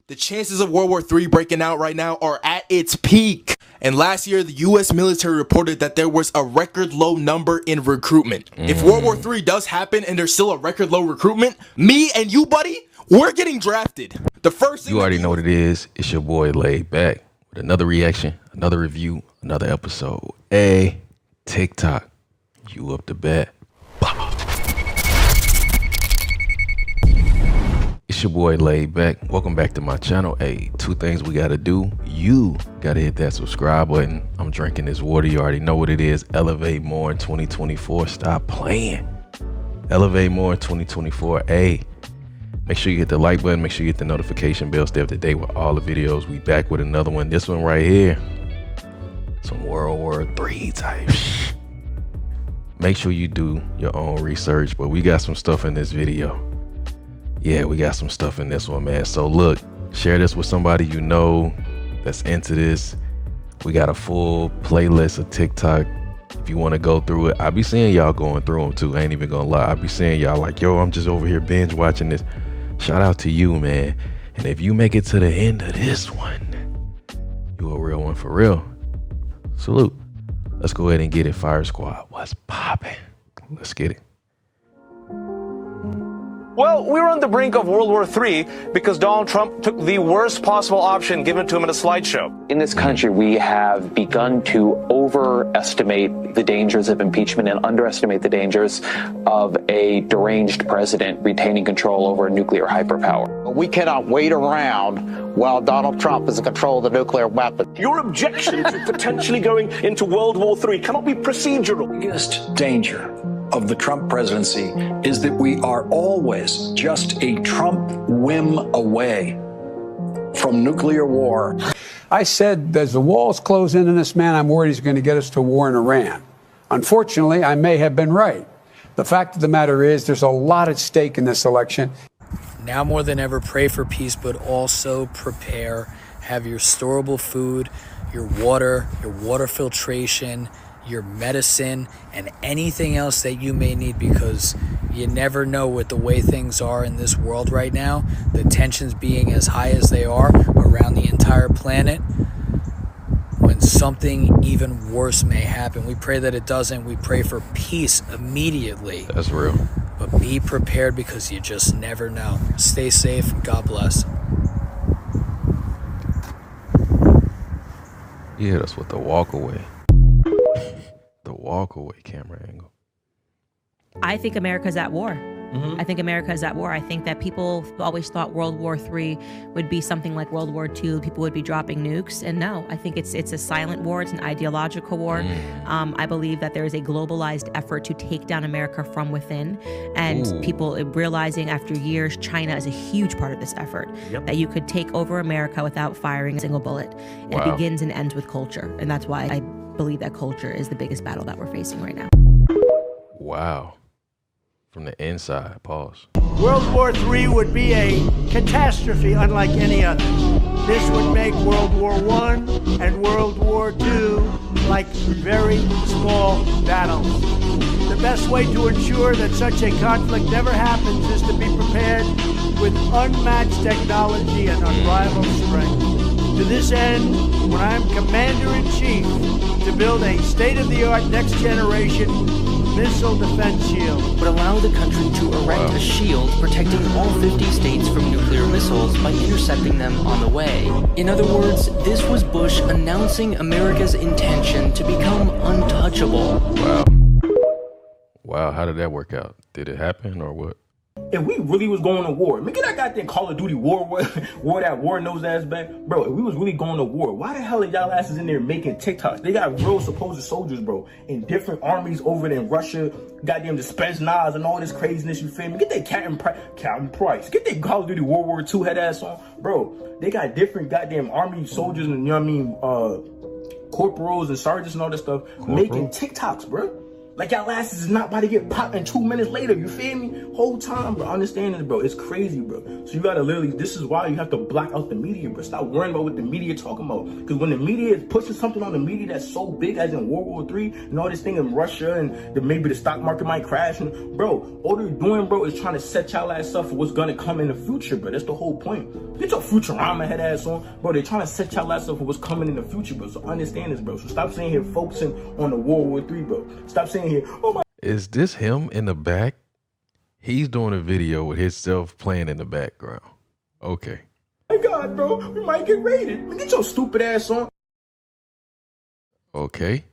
The chances of World War III breaking out right now are at its peak. And last year, the U.S. military reported that there was a record low number in recruitment. If World War III does happen and there's still a record low recruitment, me and you, buddy, we're getting drafted. The first thing you already know what it is. It's your boy Laid Back with another reaction, another review, another episode. Hey, TikTok, you up to bat. It's your boy Laid Back. Welcome back to my channel. Hey, two things we gotta do. You gotta hit that subscribe button. I'm drinking this water. You already know what it is. Elevate more in 2024. Stop playing. Elevate more in 2024. Hey, make sure you hit the like button. Make sure you hit the notification bell. Stay up to date with all the videos. We back with another one. This one right here. Some World War III type shit. Make sure you do your own research, but we got some stuff in this video. Yeah, we got some stuff in this one, man. So look, share this with somebody you know that's into this. We got a full playlist of TikTok. If you want to go through it, I be seeing y'all going through them too. I ain't even gonna lie. I be seeing y'all like, yo, I'm just over here binge watching this. Shout out to you, man. And if you make it to the end of this one, you a real one for real. Salute. Let's go ahead and get it. Fire Squad, what's popping? Let's get it. Well, we're on the brink of World War III because Donald Trump took the worst possible option given to him in a slideshow. In this country, we have begun to overestimate the dangers of impeachment and underestimate the dangers of a deranged president retaining control over a nuclear hyperpower. We cannot wait around while Donald Trump is in control of the nuclear weapon. Your objection to potentially going into World War III cannot be procedural. The biggest danger of the Trump presidency is that we are always just a Trump whim away from nuclear war. I said, as the walls close in on this man, I'm worried he's going to get us to war in Iran. Unfortunately, I may have been right. The fact of the matter is there's a lot at stake in this election. Now more than ever, pray for peace, but also prepare. Have your storable food, your water filtration, your medicine, and anything else that you may need, because you never know with the way things are in this world right now, the tensions being as high as they are around the entire planet, when something even worse may happen. We pray that it doesn't. We pray for peace immediately. That's real. But be prepared, because you just never know. Stay safe. God bless. Yeah, that's what the walk away. The walk away camera angle. I think America's at war. I think America is at war. I think that people always thought World War III would be something like World War II. People would be dropping nukes. And no, I think it's a silent war. It's an ideological war. I believe that there is a globalized effort to take down America from within. And people realizing after years, China is a huge part of this effort. That you could take over America without firing a single bullet. And it begins and ends with culture. And that's why I believe that culture is the biggest battle that we're facing right now. Wow. From the inside, pause. World War III would be a catastrophe unlike any other. This would make World War I and World War II like very small battles. The best way to ensure that such a conflict never happens is to be prepared with unmatched technology and unrivaled strength. To this end, when I'm Commander-in-Chief, to build a state-of-the-art next-generation missile defense shield would allow the country to erect a shield protecting all 50 states from nuclear missiles by intercepting them on the way. In other words, this was Bush announcing America's intention to become untouchable. Wow, how did that work out? Did it happen or what? If we really was going to war, man, get that goddamn Call of Duty war that war nose ass back. Bro, if we was really going to war, why the hell are y'all asses in there making TikToks? They got real supposed soldiers, bro, in different armies over there in Russia, goddamn dispense knives and all this craziness, you feel me? Get that Captain Price. Get that Call of Duty World War II head ass on. Bro, they got different goddamn army soldiers and, you know what I mean, corporals and sergeants and all this stuff making TikToks, bro. Like y'all asses is not about to get popped in 2 minutes later, you feel me? Whole time, bro, understand this, bro, it's crazy, bro. So you gotta literally, this is why you have to block out the media, bro. Stop worrying about what the media talking about. Because when the media is pushing something on the media that's so big as in World War III and all this thing in Russia and maybe the stock market might crash, and bro, all they're doing, bro, is trying to set y'all ass up for what's gonna come in the future, bro. That's the whole point. Get your Futurama head ass on, bro. They're trying to set y'all ass up for what's coming in the future, bro. So understand this, bro. So stop saying here focusing on the World War III, bro. Stop saying here, oh my. Is this him in the back? He's doing a video with himself playing in the background. Okay. My God, bro, we might get raided. Man, get your stupid ass on. Okay.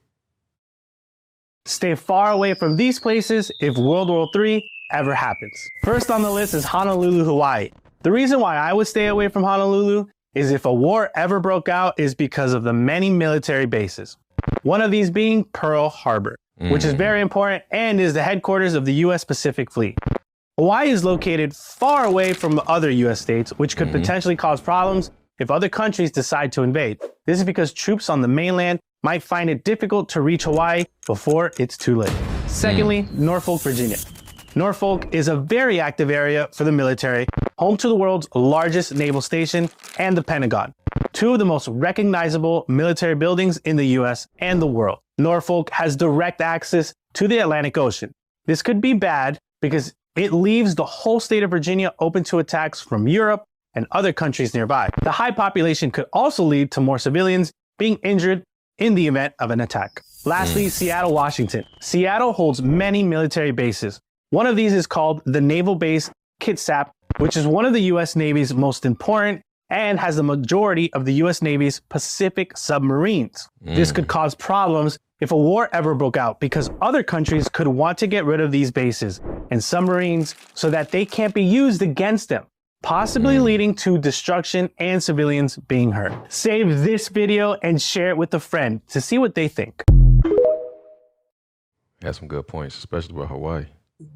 Stay far away from these places if World War III ever happens. First on the list is Honolulu, Hawaii. The reason why I would stay away from Honolulu is if a war ever broke out is because of the many military bases. One of these being Pearl Harbor, which is very important and is the headquarters of the U.S. Pacific Fleet. Hawaii is located far away from other U.S. states, which could potentially cause problems if other countries decide to invade. This is because troops on the mainland might find it difficult to reach Hawaii before it's too late. Secondly, Norfolk, Virginia. Norfolk is a very active area for the military, home to the world's largest naval station and the Pentagon, two of the most recognizable military buildings in the US and the world. Norfolk has direct access to the Atlantic Ocean. This could be bad because it leaves the whole state of Virginia open to attacks from Europe and other countries nearby. The high population could also lead to more civilians being injured in the event of an attack. Lastly, Seattle, Washington. Seattle holds many military bases. One of these is called the Naval Base Kitsap, which is one of the US Navy's most important and has the majority of the US Navy's Pacific submarines. This could cause problems if a war ever broke out because other countries could want to get rid of these bases and submarines so that they can't be used against them, possibly leading to destruction and civilians being hurt. Save this video and share it with a friend to see what they think. Has some good points, especially about Hawaii.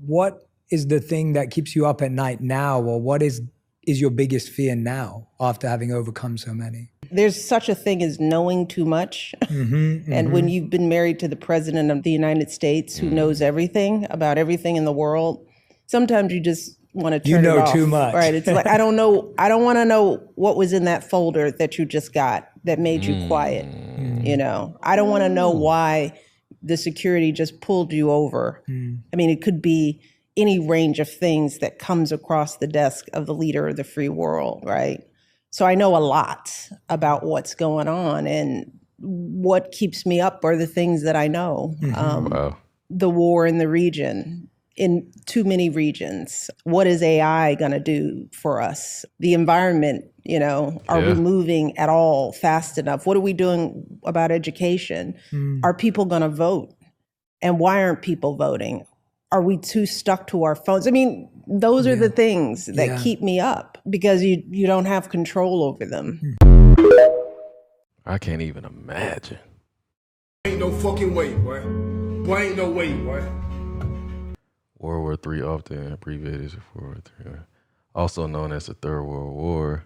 What is the thing that keeps you up at night now, or what is your biggest fear now after having overcome so many? There's such a thing as knowing too much. And when you've been married to the president of the United States who knows everything about everything in the world, sometimes you just want to turn it off. You know too much. Right. It's like, I don't want to know what was in that folder that you just got that made you quiet. You know, I don't want to know why the security just pulled you over. I mean, it could be any range of things that comes across the desk of the leader of the free world, right? So I know a lot about what's going on, and what keeps me up are the things that I know. The war in the region, in too many regions. What is AI going to do for us? The environment, you know, are we moving at all fast enough? What are we doing about education? Are people going to vote? And why aren't people voting? Are we too stuck to our phones? I mean, those are the things that keep me up because you don't have control over them. I can't even imagine. Ain't no fucking way, boy. Boy, ain't no way, boy. World War III, often abbreviated as World War III, also known as the Third World War,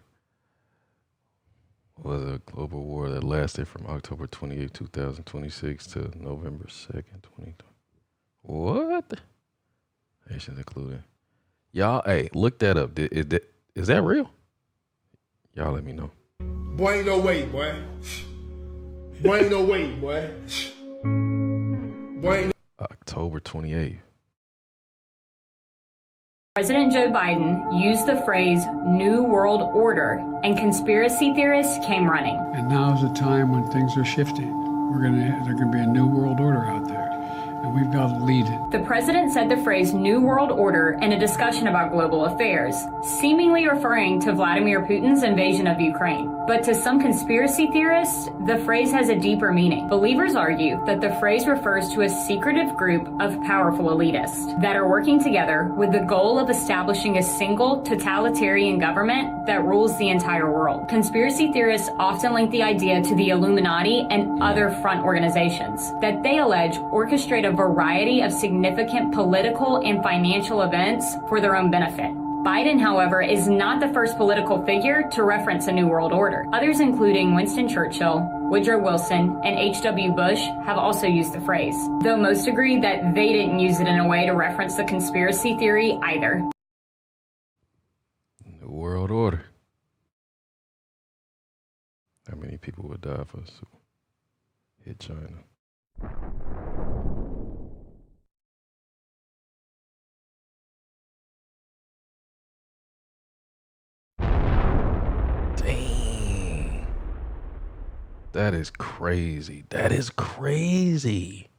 was a global war that lasted from October 28, 2026 to November 2nd, 2020. What? Nations included. Y'all, hey, look that up. Is that real? Y'all let me know. Boy, ain't no way, boy. Boy, ain't no way, boy. Boy, ain't October 28th. President Joe Biden used the phrase New World Order, and conspiracy theorists came running. And now's the time when things are shifting. There's gonna be a new world order out there, and we've got to lead it. The president said the phrase New World Order in a discussion about global affairs, seemingly referring to Vladimir Putin's invasion of Ukraine. But to some conspiracy theorists, the phrase has a deeper meaning. Believers argue that the phrase refers to a secretive group of powerful elitists that are working together with the goal of establishing a single totalitarian government that rules the entire world. Conspiracy theorists often link the idea to the Illuminati and other front organizations that they allege orchestrate a variety of significant political and financial events for their own benefit. Biden, however, is not the first political figure to reference a new world order. Others, including Winston Churchill, Woodrow Wilson, and H.W. Bush have also used the phrase, though most agree that they didn't use it in a way to reference the conspiracy theory either. The world order. How many people would die for us to hit China? Dang. That is crazy. That is crazy.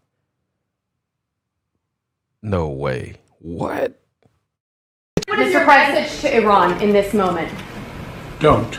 No way. What? What is your message to Iran in this moment? Don't.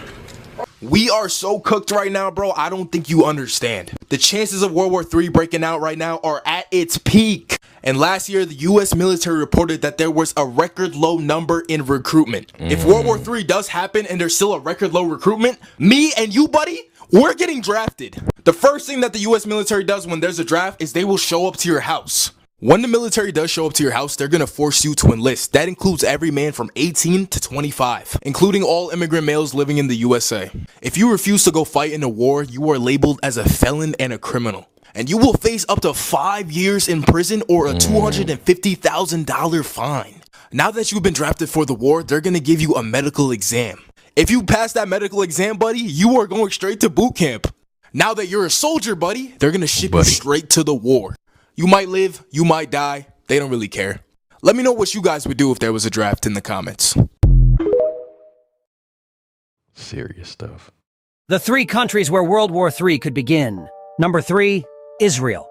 We are so cooked right now, bro. I don't think you understand. The chances of World War III breaking out right now are at its peak. And last year, the U.S. military reported that there was a record low number in recruitment. If World War III does happen and there's still a record low recruitment, me and you, buddy, we're getting drafted. The first thing that the U.S. military does when there's a draft is they will show up to your house. When the military does show up to your house, they're gonna force you to enlist. That includes every man from 18 to 25, including all immigrant males living in the USA. If you refuse to go fight in a war, you are labeled as a felon and a criminal. And you will face up to 5 years in prison or a $250,000 fine. Now that you've been drafted for the war, they're gonna give you a medical exam. If you pass that medical exam, buddy, you are going straight to boot camp. Now that you're a soldier, buddy, they're gonna ship you straight to the war. You might live, you might die, they don't really care. Let me know what you guys would do if there was a draft in the comments. Serious stuff. The 3 countries where World War III could begin. Number 3, Israel.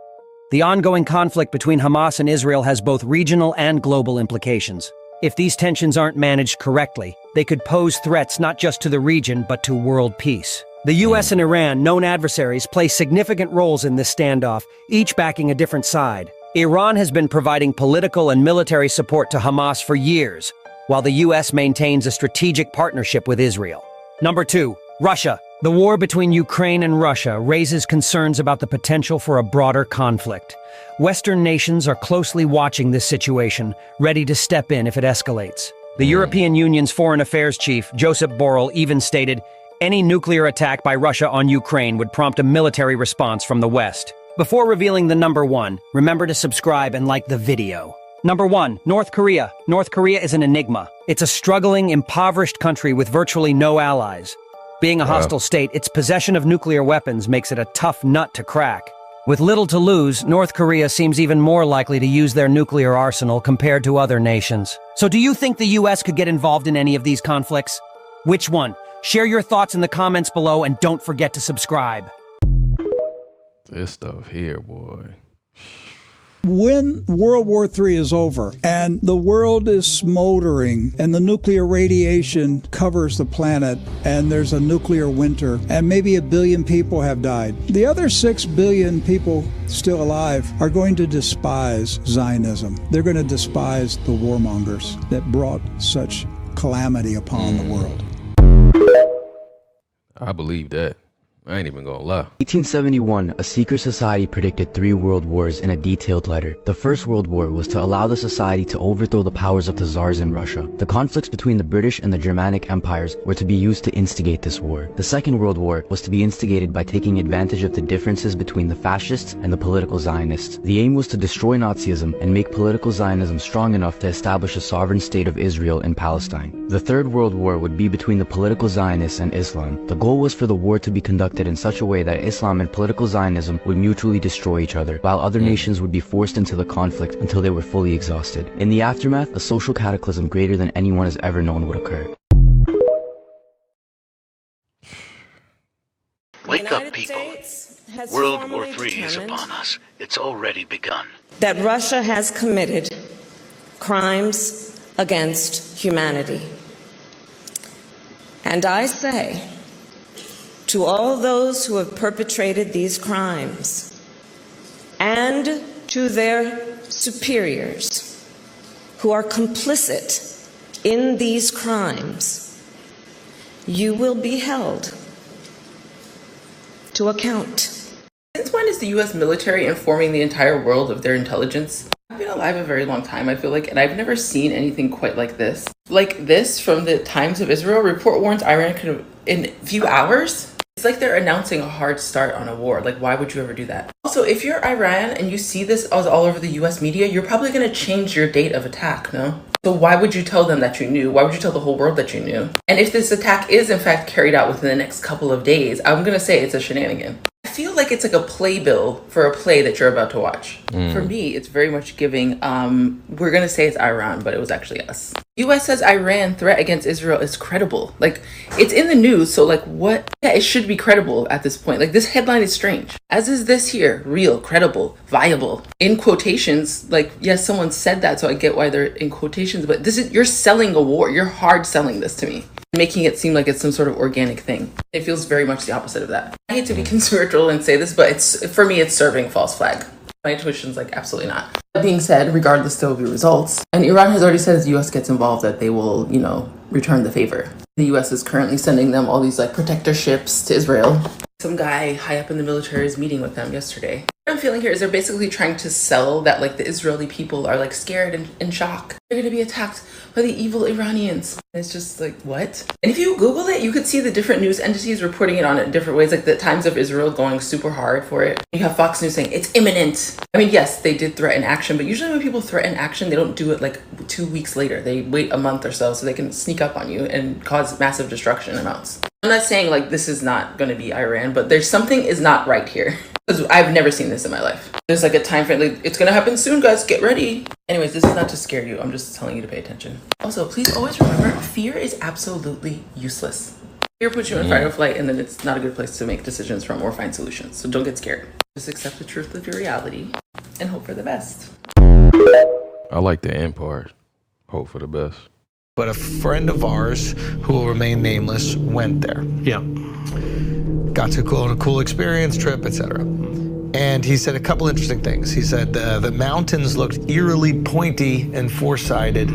The ongoing conflict between Hamas and Israel has both regional and global implications. If these tensions aren't managed correctly, they could pose threats not just to the region, but to world peace. The US and Iran, known adversaries, play significant roles in this standoff, each backing a different side. Iran has been providing political and military support to Hamas for years, while the US maintains a strategic partnership with Israel. Number 2, Russia. The war between Ukraine and Russia raises concerns about the potential for a broader conflict. Western nations are closely watching this situation, ready to step in if it escalates. The European Union's Foreign Affairs Chief, Josep Borrell, even stated, any nuclear attack by Russia on Ukraine would prompt a military response from the West. Before revealing the number 1, remember to subscribe and like the video. Number 1, North Korea. North Korea is an enigma. It's a struggling, impoverished country with virtually no allies. Being a hostile state, its possession of nuclear weapons makes it a tough nut to crack. With little to lose, North Korea seems even more likely to use their nuclear arsenal compared to other nations. So do you think the US could get involved in any of these conflicts? Which one? Share your thoughts in the comments below and don't forget to subscribe. This stuff here, boy. When World War III is over and the world is smoldering and the nuclear radiation covers the planet and there's a nuclear winter and maybe 1 billion people have died, the other 6 billion people still alive are going to despise Zionism. They're going to despise the warmongers that brought such calamity upon the world. I believe that. I ain't even gonna lie. 1871, a secret society predicted 3 world wars in a detailed letter. The First World War was to allow the society to overthrow the powers of the Tsars in Russia. The conflicts between the British and the Germanic empires were to be used to instigate this war. The Second World War was to be instigated by taking advantage of the differences between the fascists and the political Zionists. The aim was to destroy Nazism and make political Zionism strong enough to establish a sovereign state of Israel in Palestine. The Third World War would be between the political Zionists and Islam. The goal was for the war to be conducted in such a way that Islam and political Zionism would mutually destroy each other, while other nations would be forced into the conflict until they were fully exhausted. In the aftermath, a social cataclysm greater than anyone has ever known would occur. Wake up, people. World War III is upon us. It's already begun. That Russia has committed crimes against humanity. And I say, to all those who have perpetrated these crimes and to their superiors who are complicit in these crimes, you will be held to account. Since when is the U.S. military informing the entire world of their intelligence? I've been alive a very long time, I feel like, and I've never seen anything quite like this. Like this from the Times of Israel, report warns Iran could, in a few hours, It's like they're announcing a hard start on a war. Like, why would you ever do that? Also, if you're Iran and you see this all over the US media, you're probably going to change your date of attack, no? So why would you tell them that you knew? Why would you tell the whole world that you knew? And if this attack is in fact carried out within the next couple of days, I'm going to say it's a shenanigan. I feel like it's like a playbill for a play that you're about to watch. For me, it's very much giving, we're going to say it's Iran, but it was actually us. US says Iran threat against Israel is credible. Like, it's in the news, so like what? Yeah, it should be credible at this point. Like, this headline is strange. As is this here, real, credible, viable. In quotations, like, yes, someone said that, so I get why they're in quotations, but this is, you're selling a war. You're hard selling this to me, making it seem like it's some sort of organic thing. It feels very much the opposite of that. I hate to be conspiratorial and say this, but it's, for me, it's serving false flag. My intuition's like, absolutely not. That being said, regardless, there will be results. And Iran has already said if the US gets involved that they will, you know, return the favor. The US is currently sending them all these like protector ships to Israel. Some guy high up in the military is meeting with them yesterday. What I'm feeling here is they're basically trying to sell that like the Israeli people are like scared and in shock. They're going to be attacked by the evil Iranians. And it's just like, what? And if you Google it, you could see the different news entities reporting it on it in different ways, like the Times of Israel going super hard for it. You have Fox News saying it's imminent. I mean, yes, they did threaten action, but usually when people threaten action, they don't do it like 2 weeks later. They wait a month or so they can sneak up on you and cause massive destruction amounts. I'm not saying like this is not going to be Iran, but there's something is not right here. Because I've never seen this in my life. There's like a time frame, like, it's going to happen soon, guys, get ready. Anyways, this is not to scare you. I'm just telling you to pay attention. Also, please always remember, fear is absolutely useless. Fear puts you in fight or flight, and then it's not a good place to make decisions from or find solutions. So don't get scared. Just accept the truth of your reality and hope for the best. I like the end part. Hope for the best. But a friend of ours, who will remain nameless, went there. Yeah. Got to go on a cool experience, trip, etc. And he said a couple interesting things. He said the mountains looked eerily pointy and four-sided.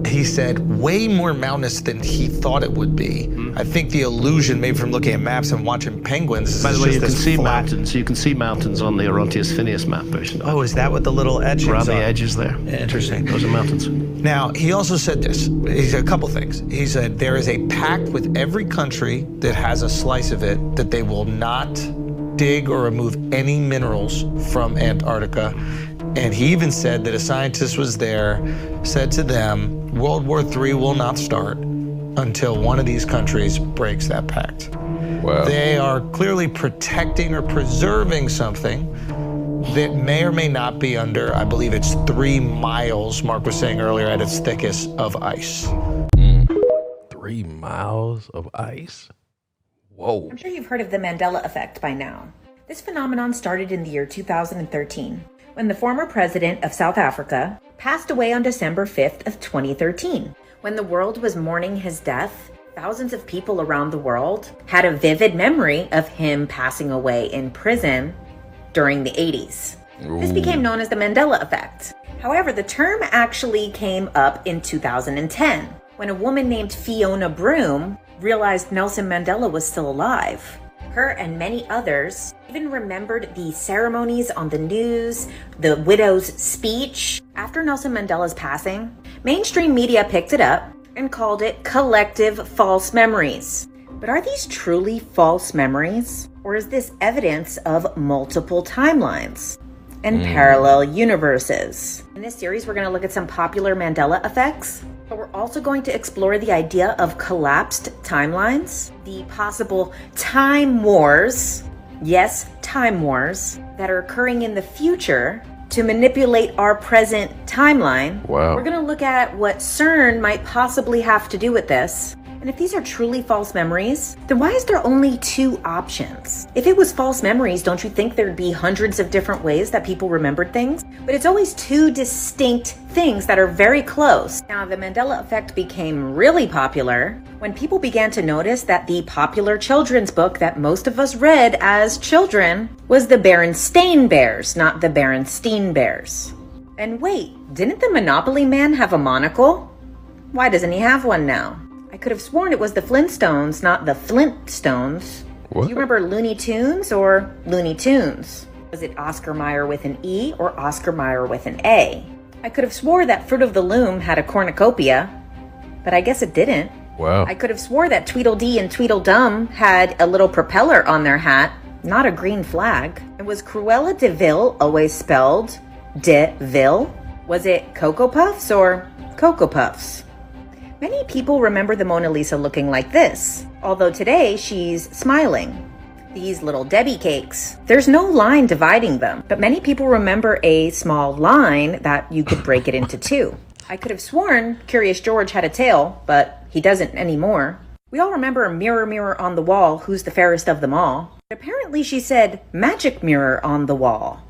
He said way more mountainous than he thought it would be. I think the illusion, maybe from looking at maps and watching penguins, is by the way, you can see flat mountains. You can see mountains on the Orontius Phineas map version. Oh, is that what the little etchings around the are? edges there? Interesting. Those are mountains. Now, he also said this. He said a couple things. He said there is a pact with every country that has a slice of it that they will not dig or remove any minerals from Antarctica. And he even said that a scientist was there, said to them, World War III will not start until one of these countries breaks that pact. Wow. They are clearly protecting or preserving something that may or may not be under, I believe it's 3 miles, Mark was saying earlier, at its thickest of ice. 3 miles of ice? Whoa. I'm sure you've heard of the Mandela effect by now. This phenomenon started in the year 2013, when the former president of South Africa passed away on December 5th of 2013. When the world was mourning his death, thousands of people around the world had a vivid memory of him passing away in prison during the 80s. This became known as the Mandela effect. However, the term actually came up in 2010, when a woman named Fiona Broome realized Nelson Mandela was still alive. Her and many others even remembered the ceremonies on the news, the widow's speech. After Nelson Mandela's passing, mainstream media picked it up and called it collective false memories. But are these truly false memories? Or is this evidence of multiple timelines and parallel universes? In this series, we're going to look at some popular Mandela effects, but we're also going to explore the idea of collapsed timelines, the possible time wars, yes, time wars, that are occurring in the future to manipulate our present timeline. Wow. We're going to look at what CERN might possibly have to do with this. And if these are truly false memories, then why is there only 2 options? If it was false memories, don't you think there'd be hundreds of different ways that people remembered things? But it's always 2 distinct things that are very close. Now, the Mandela effect became really popular when people began to notice that the popular children's book that most of us read as children was the Berenstain Bears, not the Berenstein Bears. And wait, didn't the Monopoly Man have a monocle? Why doesn't he have one now? I could have sworn it was the Flintstones, not the Flintstones. What? Do you remember Looney Tunes or Looney Tunes? Was it Oscar Mayer with an E or Oscar Mayer with an A? I could have swore that Fruit of the Loom had a cornucopia, but I guess it didn't. Wow. I could have swore that Tweedledee and Tweedledum had a little propeller on their hat, not a green flag. And was Cruella de Vil always spelled de Vil? Was it Cocoa Puffs or Cocoa Puffs? Many people remember the Mona Lisa looking like this, although today she's smiling. These little Debbie cakes. There's no line dividing them, but many people remember a small line that you could break it into two. I could have sworn Curious George had a tail, but he doesn't anymore. We all remember Mirror, Mirror on the Wall, who's the fairest of them all. But apparently she said Magic Mirror on the Wall.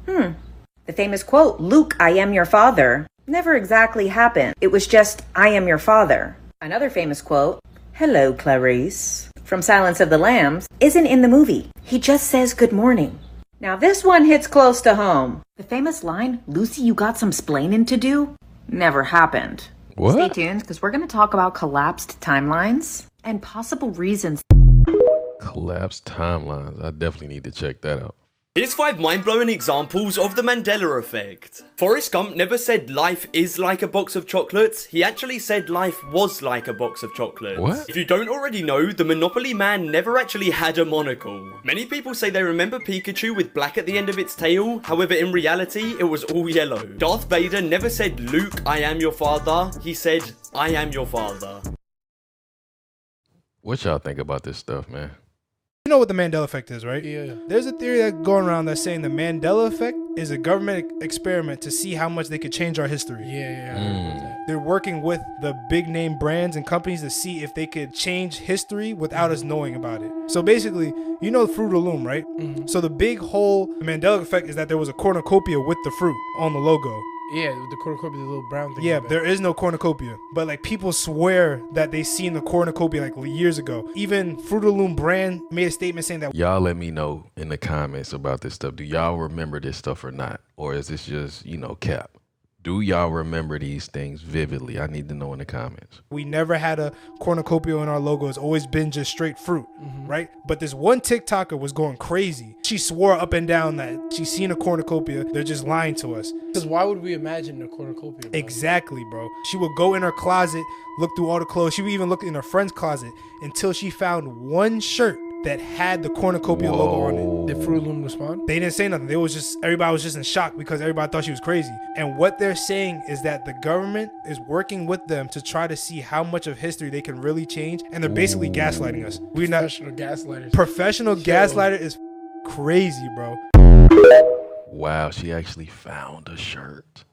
The famous quote, Luke, I am your father, never exactly happened. It was just, I am your father. Another famous quote, Hello, Clarice, from Silence of the Lambs, isn't in the movie. He just says good morning. Now this one hits close to home. The famous line, Lucy, you got some splaining to do, never happened. What? Stay tuned, because we're going to talk about collapsed timelines and possible reasons. Collapsed timelines. I definitely need to check that out. Here's 5 mind-blowing examples of the Mandela effect. Forrest Gump never said life is like a box of chocolates. He actually said life was like a box of chocolates. What? If you don't already know, the Monopoly Man never actually had a monocle. Many people say they remember Pikachu with black at the end of its tail. However, in reality, it was all yellow. Darth Vader never said, Luke, I am your father. He said, I am your father. What y'all think about this stuff, man? You know what the Mandela effect is, right? Yeah. There's a theory that's going around that's saying the Mandela effect is a government experiment to see how much they could change our history. Yeah. They're working with the big name brands and companies to see if they could change history without us knowing about it. So basically, you know Fruit of the Loom, right? So the big whole Mandela effect is that there was a cornucopia with the fruit on the logo. Yeah, with the cornucopia, the little brown thing. Yeah, there is no cornucopia. But like people swear that they seen the cornucopia like years ago. Even Fruit of the Loom brand made a statement saying that. Y'all let me know in the comments about this stuff. Do y'all remember this stuff or not? Or is this just, cap? Do y'all remember these things vividly? I need to know in the comments. We never had a cornucopia in our logo. It's always been just straight fruit, right? But this one TikToker was going crazy. She swore up and down that she seen a cornucopia. They're just lying to us. Because why would we imagine a cornucopia? Bro? Exactly, bro. She would go in her closet, look through all the clothes. She would even look in her friend's closet until she found one shirt that had the cornucopia logo on it. Did Fruit Loom respond? They didn't say nothing. Everybody was just in shock because everybody thought she was crazy. And what they're saying is that the government is working with them to try to see how much of history they can really change. And they're basically gaslighting us. We're not professional gaslighters. Professional gaslighter is crazy, bro. Wow, she actually found a shirt.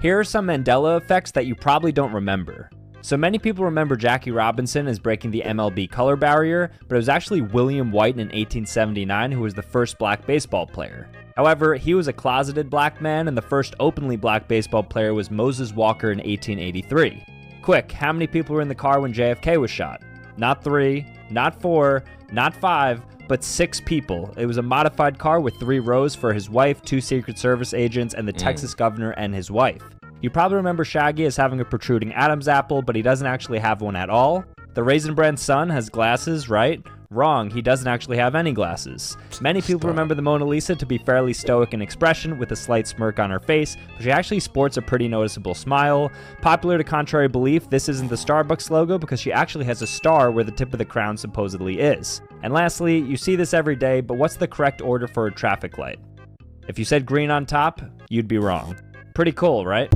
Here are some Mandela effects that you probably don't remember. So many people remember Jackie Robinson as breaking the MLB color barrier, but it was actually William White in 1879 who was the first black baseball player. However, he was a closeted black man, and the first openly black baseball player was Moses Walker in 1883. Quick, how many people were in the car when JFK was shot? Not 3, not 4, not 5, but 6 people. It was a modified car with 3 rows for his wife, 2 Secret Service agents, and the Texas governor and his wife. You probably remember Shaggy as having a protruding Adam's apple, but he doesn't actually have one at all. The Raisin Bran son has glasses, right? Wrong, he doesn't actually have any glasses. Many people remember the Mona Lisa to be fairly stoic in expression with a slight smirk on her face, but she actually sports a pretty noticeable smile. Popular to contrary belief, this isn't the Starbucks logo because she actually has a star where the tip of the crown supposedly is. And lastly, you see this every day, but what's the correct order for a traffic light? If you said green on top, you'd be wrong. Pretty cool, right?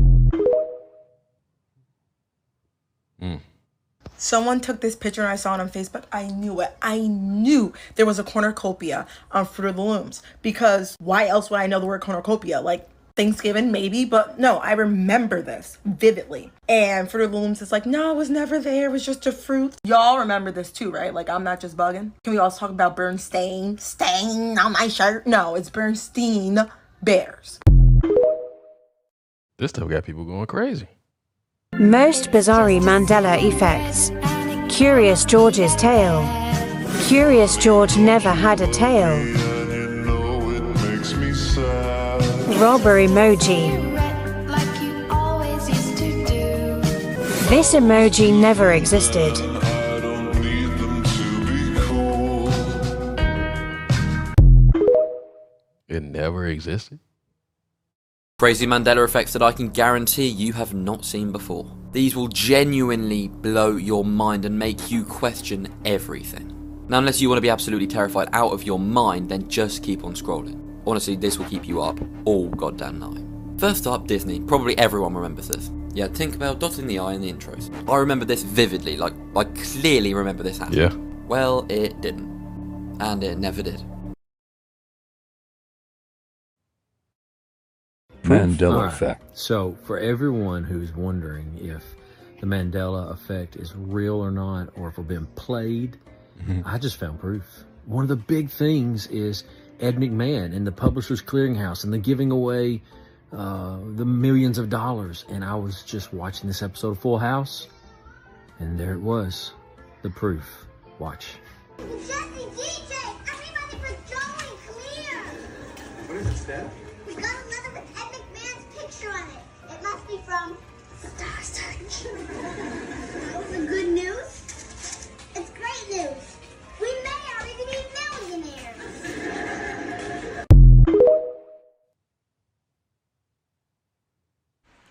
Someone took this picture and I saw it on Facebook. I knew it. I knew there was a cornucopia on Fruit of the Looms, because why else would I know the word cornucopia? Like Thanksgiving, maybe, but no, I remember this vividly. And Fruit of the Looms is like, no, it was never there. It was just a fruit. Y'all remember this too, right? Like, I'm not just bugging. Can we also talk about Bernstein? Stain on my shirt? No, it's Bernstein Bears. This stuff got people going crazy. Most bizarre Mandela effects. Curious George's tail. Curious George never had a tail. Robber emoji. This emoji never existed. It never existed? Crazy Mandela effects that I can guarantee you have not seen before. These will genuinely blow your mind and make you question everything. Now, unless you want to be absolutely terrified out of your mind, then just keep on scrolling. Honestly, this will keep you up all goddamn night. First up, Disney. Probably everyone remembers this. Yeah, Tinkerbell dotting the I in the intros. I remember this vividly, like, I clearly remember this happening. Yeah. Well, it didn't. And it never did. Mandela effect. So, for everyone who's wondering if the Mandela effect is real or not, or if we're being played, I just found proof. One of the big things is Ed McMahon and the Publishers Clearinghouse and the giving away the millions of dollars. And I was just watching this episode of Full House, and there it was, the proof. Watch. Jesse, DJ, everybody but Joey, come here. What is it, Steph? We got a letter with Ed McMahon's picture on it. It must be from Star Search. That was the good news? It's great news. We may already be millionaires.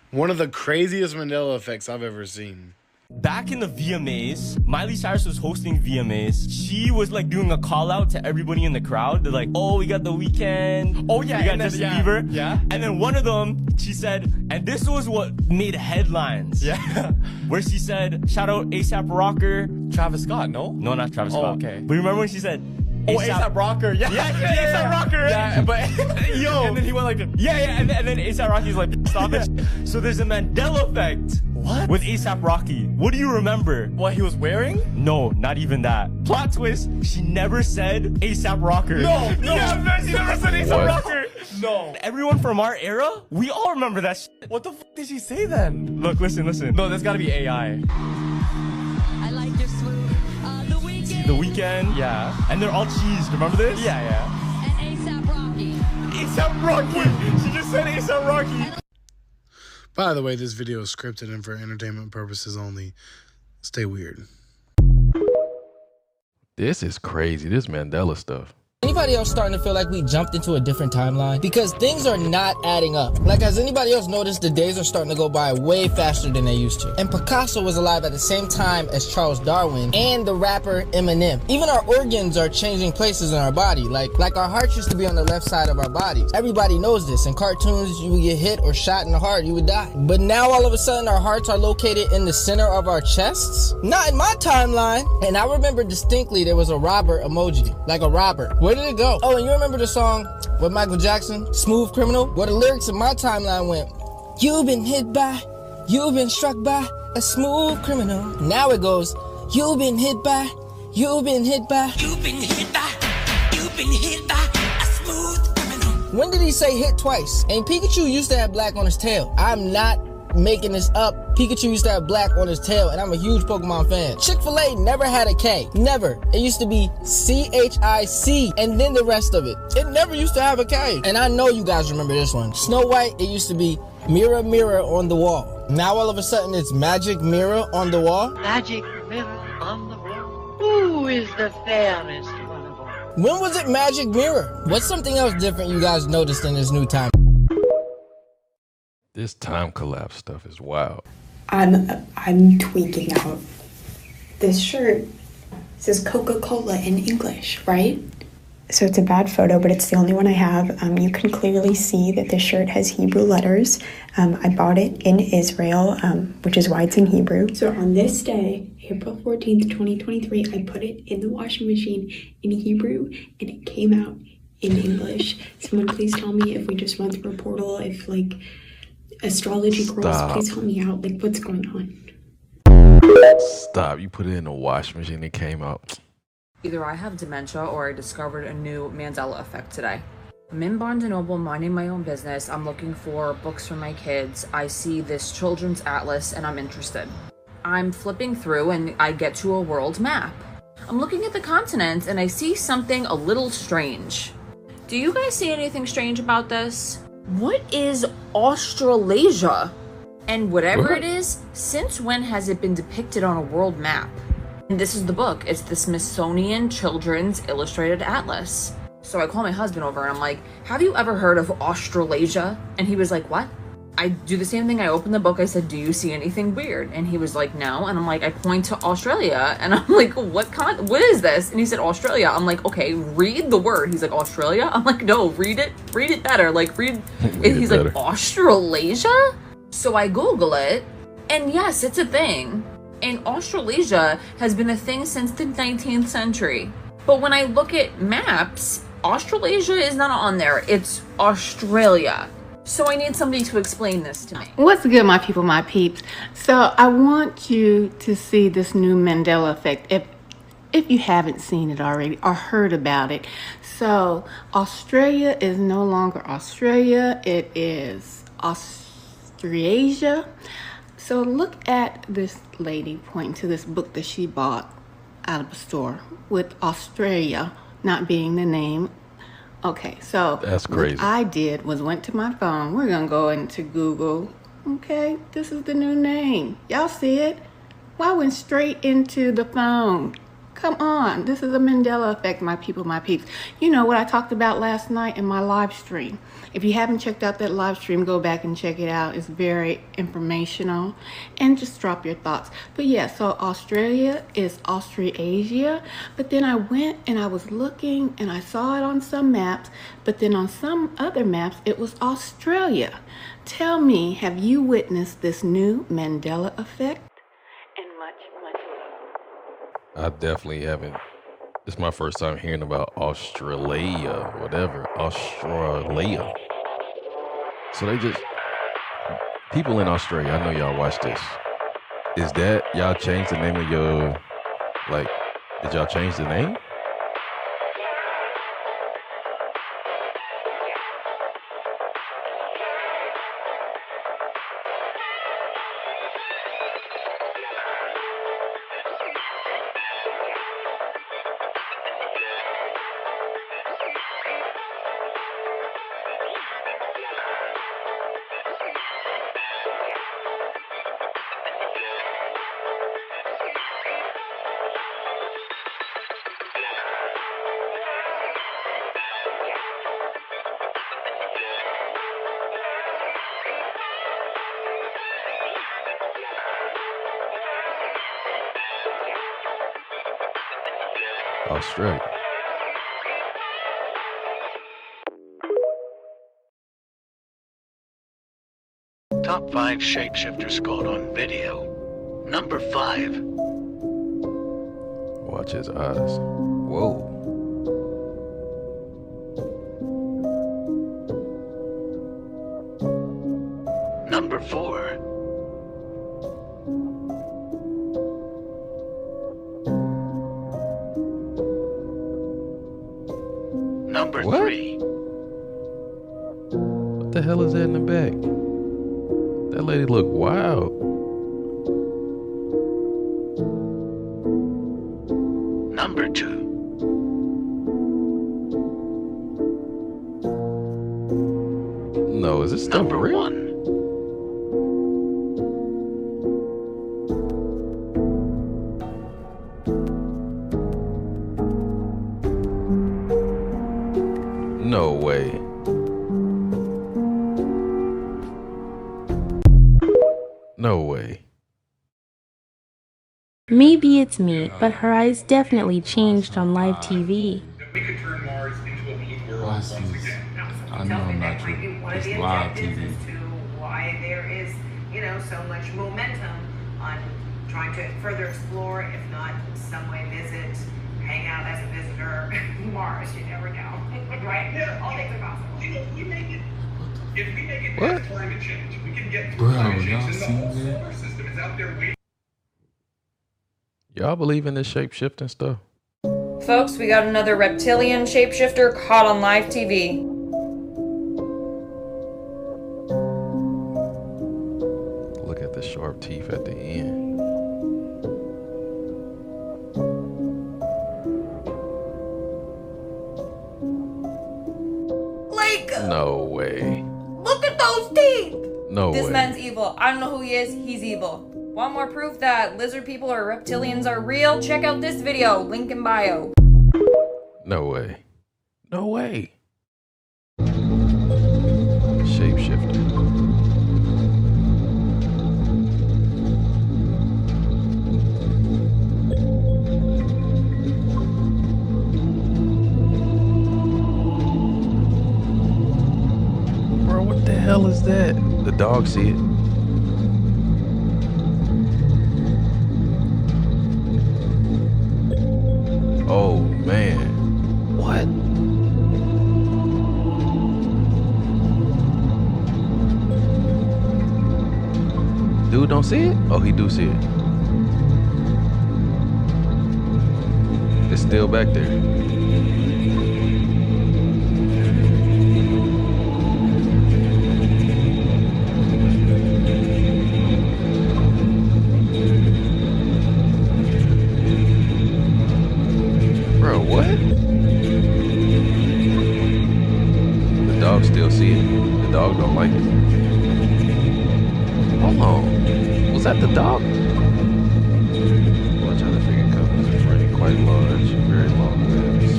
One of the craziest Mandela effects I've ever seen. Back in the VMAs, Miley Cyrus was hosting VMAs. She was like doing a call out to everybody in the crowd. They're like, oh, we got The Weeknd. Oh yeah, we got Justin Bieber. Yeah. And then one of them, she said, and this was what made headlines. Yeah. Where she said, shout out ASAP Rocker. Travis Scott, no? No, not Travis Scott. Okay. But remember when she said, ASAP Rocker, yeah. Yeah, ASAP Rocker. Yeah, but yo. And then he went like, and then ASAP Rocky's like, stop it. So there's a Mandela effect. What? With ASAP Rocky. What do you remember? What he was wearing? No, not even that. Plot twist, she never said ASAP Rocker. No. Yeah, she never said ASAP Rocker. No. Everyone from our era, we all remember that shit. What the fuck did she say then? Look, listen. No, there's gotta be AI. I like your swoop. The Weeknd. Yeah. And they're all cheesed. Remember this? Yeah. And ASAP Rocky. ASAP Rocky. She just said ASAP Rocky. By the way, this video is scripted and for entertainment purposes only. Stay weird. This is crazy. This Mandela stuff. Anybody else starting to feel like we jumped into a different timeline? Because things are not adding up. Like, has anybody else noticed the days are starting to go by way faster than they used to? And Picasso was alive at the same time as Charles Darwin and the rapper Eminem. Even our organs are changing places in our body. Like our hearts used to be on the left side of our bodies. Everybody knows this. In cartoons, you would get hit or shot in the heart, you would die. But now all of a sudden our hearts are located in the center of our chests? Not in my timeline. And I remember distinctly there was a robber emoji. Like a robber. Where did it go? Oh, and you remember the song with Michael Jackson, Smooth Criminal? Well, the lyrics in my timeline went, you've been struck by a smooth criminal. Now it goes, you've been hit by a smooth criminal. When did he say hit twice? And Pikachu used to have black on his tail. I'm not making this up. Pikachu used to have black on his tail, and I'm a huge Pokemon fan. Chick-fil-A never had a K. Never. It used to be C-H-I-C, and then the rest of it. It never used to have a K. And I know you guys remember this one. Snow White, it used to be mirror, mirror on the wall. Now all of a sudden it's magic mirror on the wall. Magic mirror on the wall. Who is the fairest one of all? When was it magic mirror? What's something else different you guys noticed in this new time? This time collapse stuff is wild. I'm tweaking out. This shirt says Coca-Cola in English, right? So it's a bad photo, but it's the only one I have. You can clearly see that this shirt has Hebrew letters. I bought it in Israel, which is why it's in Hebrew. So on this day, April 14th, 2023, I put it in the washing machine in Hebrew, and it came out in English. Someone please tell me if we just went through a portal, if like astrology girls, please help me out. Like, what's going on? Stop. You put it in the wash machine, it came out. Either I have dementia or I discovered a new Mandela effect today. I'm in Barnes & Noble minding my own business. I'm looking for books for my kids. I see this children's atlas and I'm interested. I'm flipping through and I get to a world map. I'm looking at the continents and I see something a little strange. Do you guys see anything strange about this? What is Australasia? And whatever it is, since when has it been depicted on a world map? And this is the book. It's the Smithsonian Children's Illustrated Atlas. So I call my husband over and I'm like, have you ever heard of Australasia? And he was like, what? I do the same thing. I opened the book. I said, do you see anything weird? And he was like, no. And I'm like, I point to Australia. And I'm like, what is this? And he said, Australia. I'm like, okay, read the word. He's like, Australia? I'm like, no, read it better. Like, he's like, Australasia? So I Google it. And yes, it's a thing. And Australasia has been a thing since the 19th century. But when I look at maps, Australasia is not on there. It's Australia. So I need somebody to explain this to me. What's good, my people, my peeps? So I want you to see this new Mandela effect, if you haven't seen it already or heard about it. So Australia is no longer Australia. It is Australasia. So look at this lady pointing to this book that she bought out of a store with Australia not being the name. Okay, so that's crazy. What I did was went to my phone. We're gonna go into Google. Okay, this is the new name. Y'all see it? Well, I went straight into the phone. Come on, this is a Mandela effect, my people, my peeps. You know what I talked about last night in my live stream. If you haven't checked out that live stream, go back and check it out. It's very informational, and just drop your thoughts. But yeah, so Australia is Australasia, but then I went and I was looking and I saw it on some maps, but then on some other maps, it was Australia. Tell me, have you witnessed this new Mandela effect? I definitely haven't. It's my first time hearing about Australia, whatever. Australia. So they just, people in Australia, I know y'all watch this. Is that, y'all changed the name of your, like, did y'all change the name? Australia. Top 5 shapeshifters caught on video. Number 5. Watch his eyes. Whoa. Number 4. Number 3. What the hell is that in the back? That lady look wild. Number 2. No, is this stuff Number real? 1. No way. No way. Maybe it's me, but her eyes definitely changed on live TV. We could turn Mars into a blue world once again. I know I'm not true. It's live TV. Why there is, so much momentum on trying to further explore, if not some way visit, hang out as a visitor, Mars. You never know, right? Yeah. All things are possible. If we make it What? past climate change, we can get Bro, through climate y'all change, and the seen whole that? solar system is out there waiting. Y'all believe in this shape shifting stuff? Folks, we got another reptilian shapeshifter caught on live TV. Look at the sharp teeth at the end. Like, No way. look at those teeth! No This way. man's evil. I don't know who he is. He's evil. Want more proof that lizard people or reptilians are real? Check out this video. Link in bio. No way. No way. Shapeshifter. that? The dog see it. Oh man. What? Dude don't see it? Oh, he do see it. It's still back there. Bro, what? The dog still see it. The dog don't like it. Hold on. Was that the dog? Watch how the figure comes. It's frame quite large, very long limbs.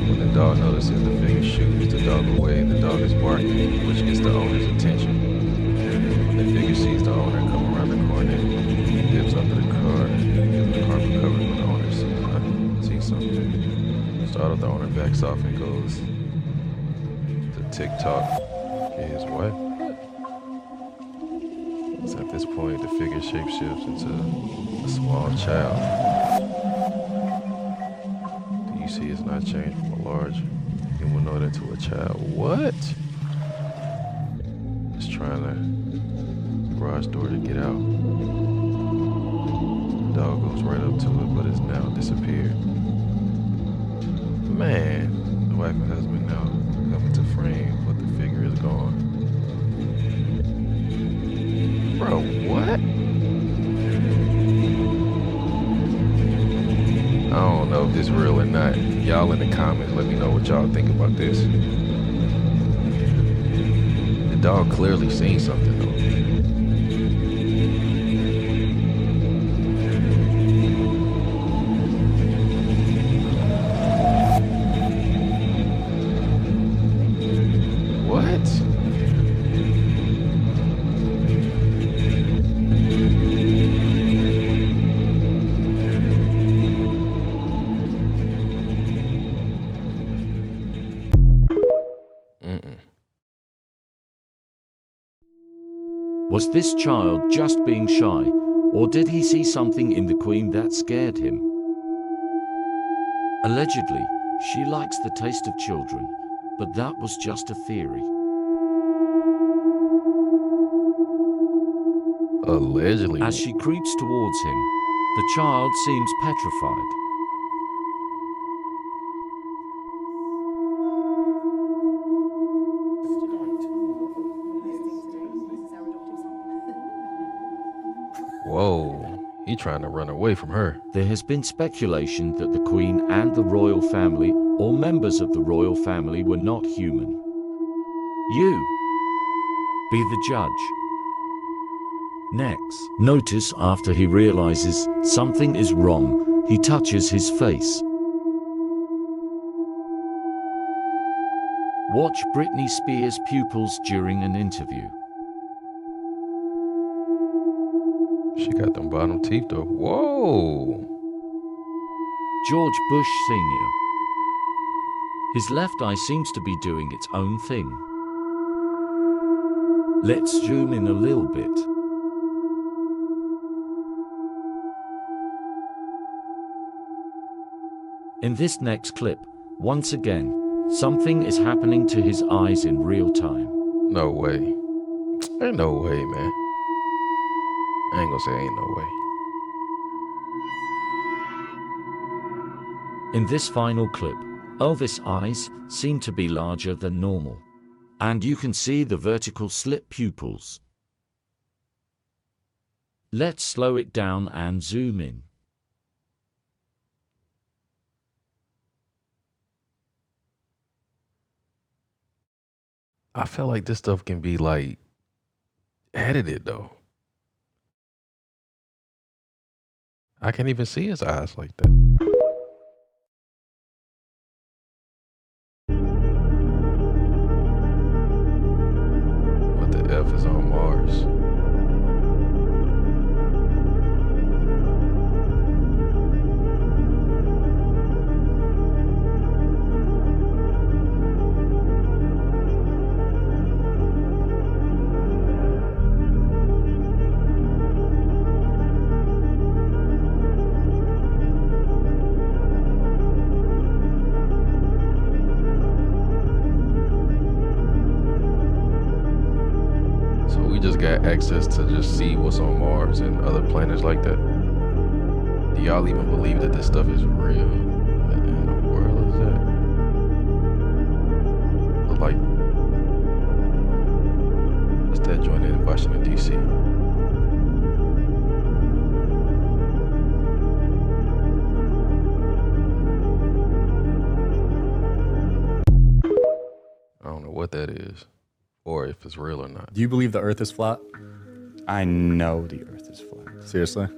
When the dog notices the figure shoots the dog away, the dog is barking, which gets the owner's attention. When the figure sees the owner come around the corner, he dips under the car, the carpet covered when the owner sees something. Startled, the owner backs off and goes to TikTok. His wife. It's at this point the figure shapeshifts into a small child. Do you see it's not changed from a large humanoid into a child? What? Just trying to garage door to get out. The dog goes right up to it, but it's now disappeared. Man, the wife and husband now come into frame, but the figure is gone. Bro, what? I don't know if this is real or not. Y'all in the comments, let me know what y'all think about this. The dog clearly seen something though. Was this child just being shy, or did he see something in the Queen that scared him? Allegedly, she likes the taste of children, but that was just a theory. Allegedly. As she creeps towards him, the child seems petrified. Whoa, he trying to run away from her. There has been speculation that the Queen and the royal family, or members of the royal family, were not human. You be the judge. Next, notice after he realizes something is wrong, he touches his face. Watch Britney Spears' pupils during an interview. She got them bottom teeth though. Whoa. George Bush Sr. His left eye seems to be doing its own thing. Let's zoom in a little bit. In this next clip, once again, something is happening to his eyes in real time. No way. Ain't no way, man. I ain't gonna say ain't no way. In this final clip, Elvis' eyes seem to be larger than normal. And you can see the vertical slit pupils. Let's slow it down and zoom in. I feel like this stuff can be like edited though. I can't even see his eyes like that. What the F is on Mars? got access to just see what's on Mars and other planets like that? Do y'all even believe that this stuff is real? What in the world is that? Look like, what's that joint in Washington, D.C.? I don't know what that is, or if it's real or not. Do you believe the Earth is flat? I know the Earth is flat. Seriously?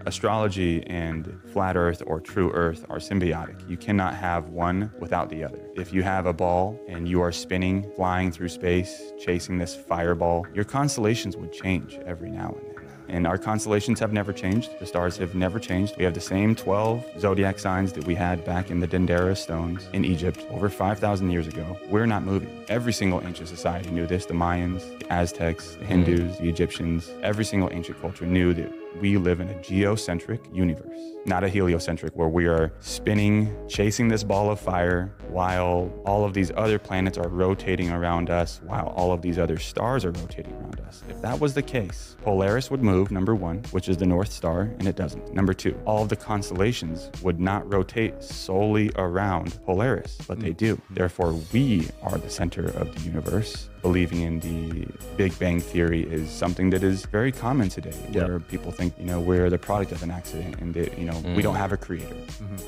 Astrology and flat Earth or true Earth are symbiotic. You cannot have one without the other. If you have a ball and you are spinning, flying through space, chasing this fireball, your constellations would change every now and then. And our constellations have never changed. The stars have never changed. We have the same 12 zodiac signs that we had back in the Dendera stones in Egypt over 5,000 years ago. We're not moving. Every single ancient society knew this. The Mayans, the Aztecs, the Hindus, the Egyptians. Every single ancient culture knew that we live in a geocentric universe, not a heliocentric, where we are spinning, chasing this ball of fire while all of these other planets are rotating around us, while all of these other stars are rotating around us. If that was the case, Polaris would move, number one, which is the North Star, and it doesn't. Number two, all of the constellations would not rotate solely around Polaris, but they do. Therefore, we are the center of the universe. Believing in the Big Bang Theory is something that is very common today, where people think, we're the product of an accident and that, we don't have a creator.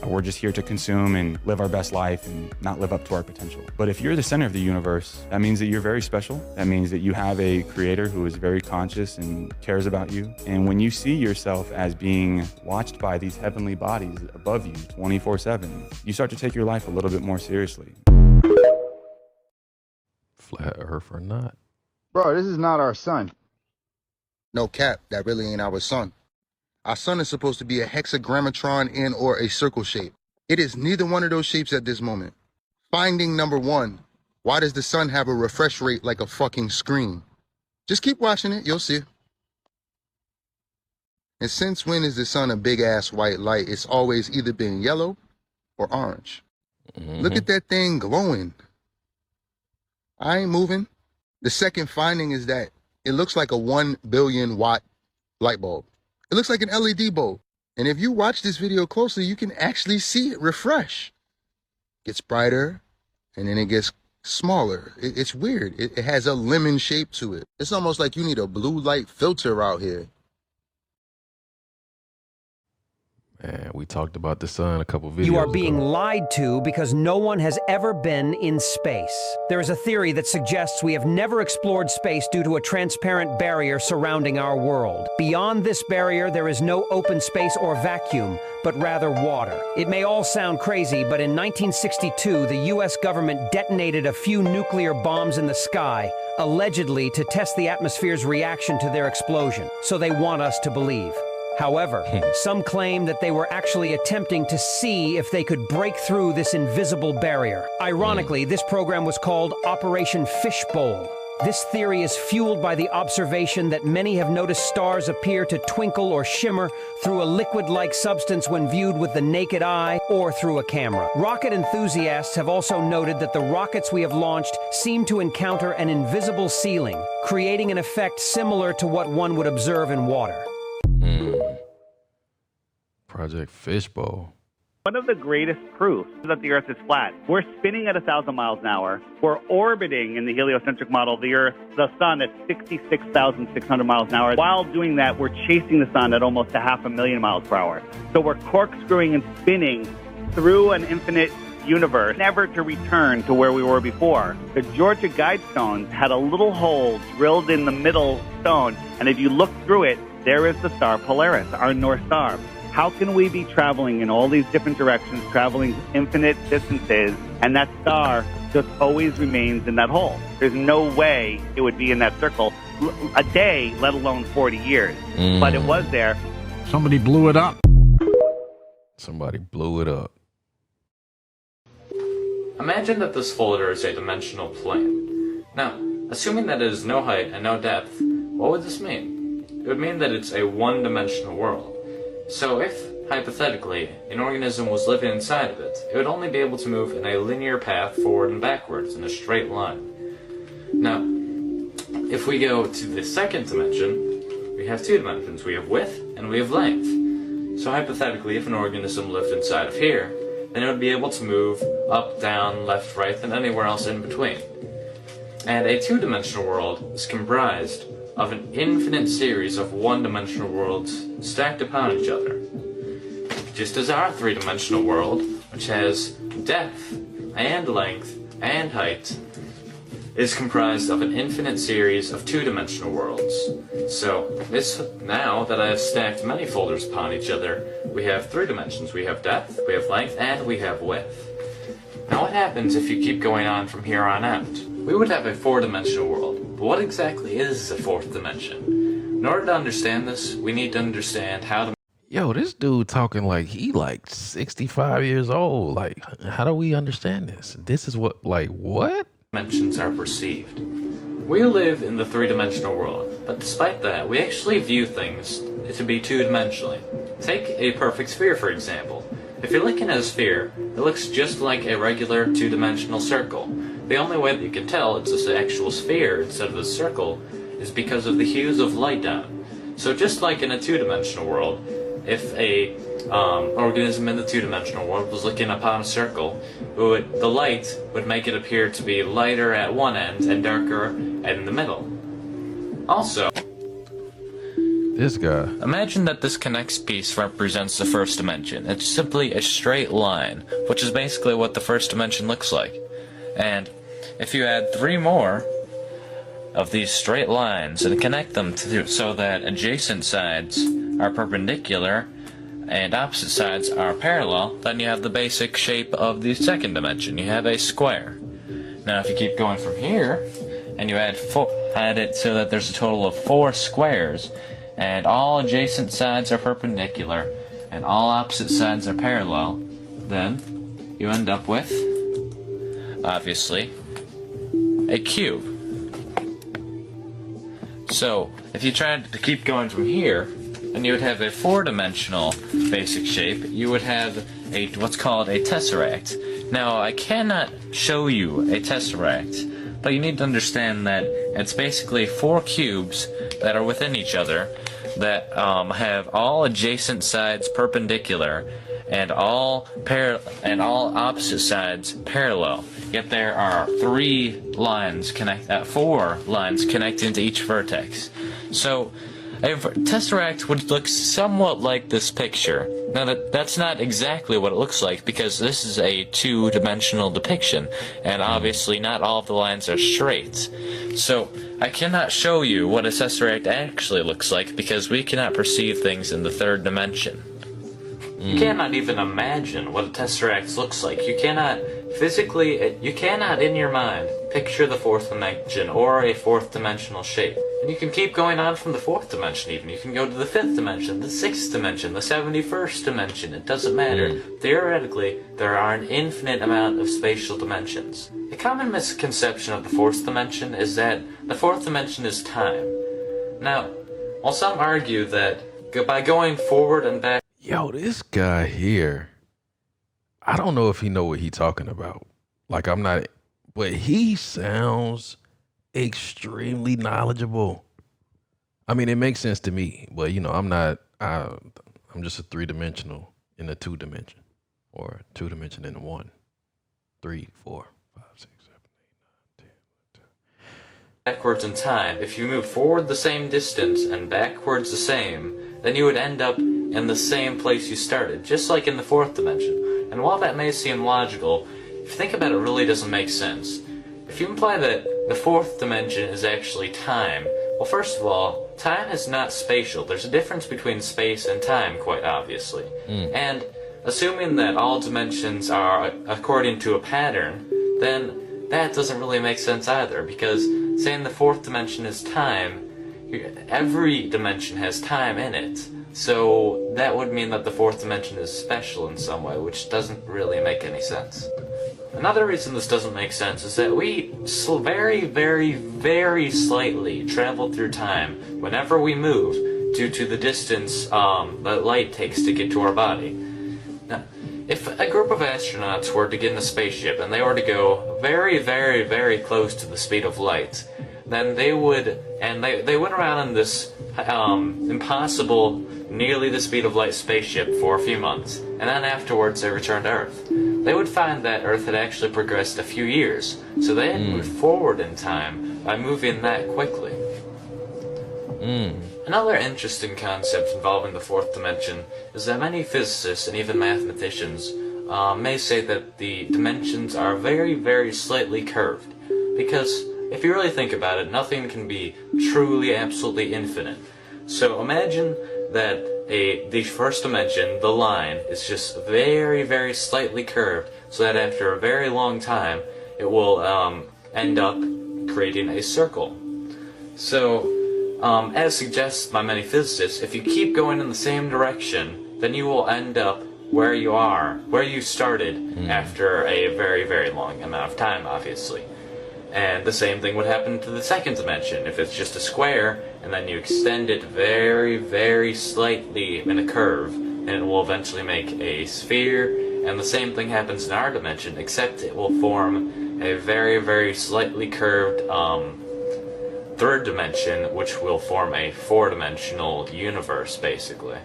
We're just here to consume and live our best life and not live up to our potential. But if you're the center of the universe, that means that you're very special. That means that you have a creator who is very conscious and cares about you. And when you see yourself as being watched by these heavenly bodies above you 24/7, you start to take your life a little bit more seriously. Flat Earth or not? Bro, this is not our sun. No cap, that really ain't our sun. Our sun is supposed to be a hexagrammatron and or a circle shape. It is neither one of those shapes at this moment. Finding number one, why does the sun have a refresh rate like a fucking screen? Just keep watching it, you'll see. And since when is the sun a big ass white light? It's always either been yellow or orange. Look at that thing glowing. I ain't moving. The second finding is that it looks like a 1 billion watt light bulb. It looks like an LED bulb. And if you watch this video closely, you can actually see it refresh. It gets brighter and then it gets smaller. It's weird. It has a lemon shape to it. It's almost like you need a blue light filter out here. Man, we talked about the sun a couple videos You are being ago. lied to because no one has ever been in space. There is a theory that suggests we have never explored space due to a transparent barrier surrounding our world. Beyond this barrier, there is no open space or vacuum, but rather water. It may all sound crazy, but in 1962, the U.S. government detonated a few nuclear bombs in the sky, allegedly to test the atmosphere's reaction to their explosion. So they want us to believe. However, some claim that they were actually attempting to see if they could break through this invisible barrier. Ironically, this program was called Operation Fishbowl. This theory is fueled by the observation that many have noticed stars appear to twinkle or shimmer through a liquid-like substance when viewed with the naked eye or through a camera. Rocket enthusiasts have also noted that the rockets we have launched seem to encounter an invisible ceiling, creating an effect similar to what one would observe in water. Project Fishbowl. One of the greatest proofs that the Earth is flat. We're spinning at 1,000 miles an hour. We're orbiting in the heliocentric model of the Earth, the sun at 66,600 miles an hour. While doing that, we're chasing the sun at almost 500,000 miles per hour. So we're corkscrewing and spinning through an infinite universe, never to return to where we were before. The Georgia Guidestones had a little hole drilled in the middle stone, and if you look through it, there is the star Polaris, our North Star. How can we be traveling in all these different directions, traveling infinite distances, and that star just always remains in that hole? There's no way it would be in that circle a day, let alone 40 years. But it was there. Somebody blew it up. Somebody blew it up. Imagine that this folder is a dimensional plane. Now, assuming that it is no height and no depth, what would this mean? It would mean that it's a one-dimensional world. So if, hypothetically, an organism was living inside of it, it would only be able to move in a linear path forward and backwards in a straight line. Now, if we go to the second dimension, we have two dimensions. We have width and we have length. So hypothetically, if an organism lived inside of here, then it would be able to move up, down, left, right, and anywhere else in between. And a two-dimensional world is comprised of an infinite series of one-dimensional worlds stacked upon each other. Just as our three-dimensional world, which has depth and length and height, is comprised of an infinite series of two-dimensional worlds. So now that I have stacked many folders upon each other, we have three dimensions. We have depth, we have length, and we have width. Now what happens if you keep going on from here on out? We would have a four-dimensional world. But what exactly is a fourth dimension? In order to understand this, we need to understand how to... Yo, this dude talking like he like 65 years old. Like, how do we understand this? This is what, like, what? Dimensions are perceived. We live in the three-dimensional world, but despite that, we actually view things to be two-dimensionally. Take a perfect sphere, for example. If you're looking at a sphere, it looks just like a regular two-dimensional circle. The only way that you can tell it's an actual sphere instead of a circle is because of the hues of light on it. So just like in a two-dimensional world, if a organism in the two-dimensional world was looking upon a circle, the light would make it appear to be lighter at one end and darker in the middle. Also, this guy. Imagine that this connects piece represents the first dimension. It's simply a straight line, which is basically what the first dimension looks like. And if you add three more of these straight lines and connect them so that adjacent sides are perpendicular and opposite sides are parallel, then you have the basic shape of the second dimension. You have a square. Now if you keep going from here and you add it so that there's a total of 4 squares and all adjacent sides are perpendicular and all opposite sides are parallel, then you end up with, obviously, a cube. So if you tried to keep going from here, and you would have a 4-dimensional basic shape, you would have what's called a tesseract. Now, I cannot show you a tesseract, but you need to understand that it's basically 4 cubes that are within each other that have all adjacent sides perpendicular and all opposite sides parallel. Yet there are 4 lines connecting to each vertex. So a tesseract would look somewhat like this picture. Now that's not exactly what it looks like because this is a 2-dimensional depiction, and obviously not all of the lines are straight. So I cannot show you what a tesseract actually looks like because we cannot perceive things in the 3rd dimension. You cannot even imagine what a tesseract looks like. You cannot in your mind picture the 4th dimension or a 4th dimensional shape. And you can keep going on from the 4th dimension even. You can go to the 5th dimension, the 6th dimension, the 71st dimension. It doesn't matter. Theoretically, there are an infinite amount of spatial dimensions. A common misconception of the 4th dimension is that the 4th dimension is time. Now, while some argue that by going forward and back... Yo, this guy here, I don't know if he know what he talking about. Like, I'm not, but he sounds extremely knowledgeable. I mean, it makes sense to me, but you know, I'm just a 3-dimensional in a 2-dimension, or 2-dimension in a 1, 3, 4, 5, 6, 7, 8, 9, 10. Backwards in time, if you move forward the same distance and backwards the same, then you would end up in the same place you started, just like in the 4th dimension. And while that may seem logical, if you think about it, it really doesn't make sense. If you imply that the 4th dimension is actually time, well, first of all, time is not spatial. There's a difference between space and time, quite obviously. And assuming that all dimensions are according to a pattern, then that doesn't really make sense either, because saying the 4th dimension is time, every dimension has time in it. So that would mean that the 4th dimension is special in some way, which doesn't really make any sense. Another reason this doesn't make sense is that we very, very, very slightly travel through time whenever we move due to the distance that light takes to get to our body. Now, if a group of astronauts were to get in a spaceship and they were to go very, very, very close to the speed of light, then they would, and they went around in this impossible, nearly the speed of light spaceship for a few months, and then afterwards they returned to Earth. They would find that Earth had actually progressed a few years, so they had moved forward in time by moving that quickly. Another interesting concept involving the fourth dimension is that many physicists and even mathematicians may say that the dimensions are very, very slightly curved, because if you really think about it, nothing can be truly, absolutely infinite. So imagine that the first dimension, the line, is just very, very slightly curved, so that after a very long time, it will end up creating a circle. So, as suggested by many physicists, if you keep going in the same direction, then you will end up where you are, where you started after a very, very long amount of time, obviously. And the same thing would happen to the second dimension. If it's just a square, and then you extend it very, very slightly in a curve, and it will eventually make a sphere. And the same thing happens in our dimension, except it will form a very, very slightly curved third dimension, which will form a four-dimensional universe, basically.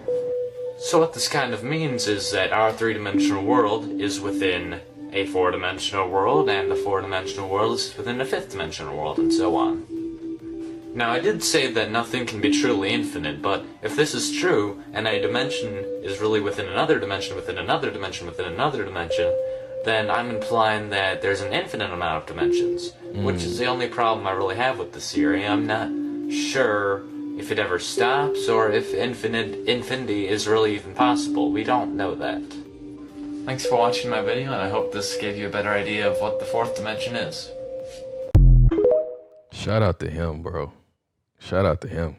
So what this kind of means is that our three-dimensional world is within a four-dimensional world, and the four-dimensional world is within a fifth-dimensional world, and so on. Now, I did say that nothing can be truly infinite, but if this is true, and a dimension is really within another dimension, within another dimension, within another dimension, then I'm implying that there's an infinite amount of dimensions, which is the only problem I really have with this theory. I'm not sure if it ever stops, or if infinity is really even possible. We don't know that. Thanks for watching my video, and I hope this gave you a better idea of what the fourth dimension is. Shout out to him, bro. Shout out to him.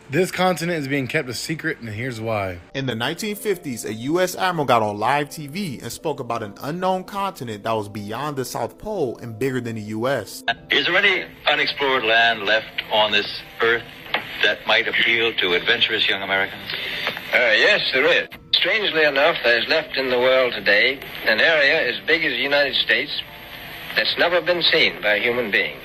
This continent is being kept a secret, and here's why. In the 1950s, a U.S. admiral got on live TV and spoke about an unknown continent that was beyond the South Pole and bigger than the U.S. Is there any unexplored land left on this earth that might appeal to adventurous young Americans? Yes, there is. Strangely enough, there's left in the world today an area as big as the United States that's never been seen by a human being.